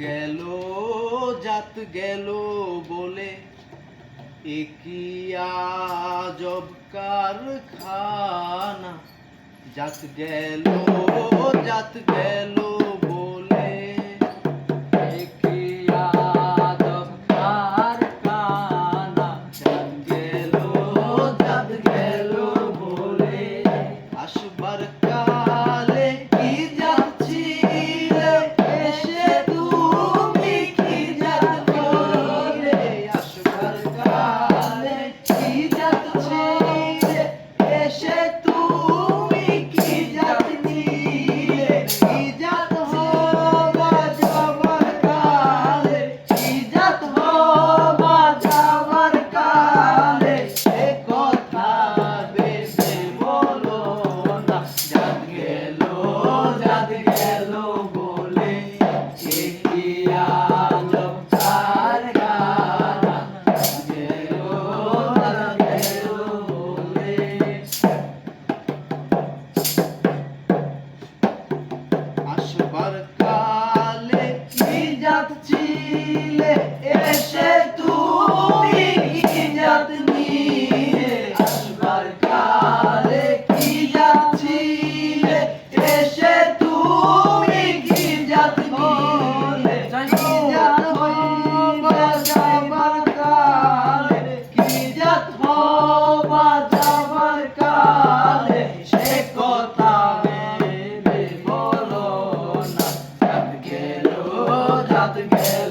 গেল জাত গেল বলে একই আজব কারখানা। জাত গেল বলে একই আজব কারখানা। জাত গেল বলে আসবার কালে কি যাচ্ছিলে এসে তুমি কি জাত বলে। আসবার কালে কি যাচ্ছিলে এসে তুমি কি জাত নিলে। কি জাত হবা যাবার কালে, কি জাত হবা যাবার কালে এ কথা ভেবে বলো না। জাত গেল বলে একই আজব কারখানা। গেল বলে আসবার কালে কি জাত ছিলে এসে তুমি কি জাত নিলে। আসবার কালে কি জাত ছিলে এসে তুমি কি জাত নিলে। কি জাত হবা যাবার কালে, কি জাত হবা যাবার কালে সে কথা ভেবে বলো না। জাত গেল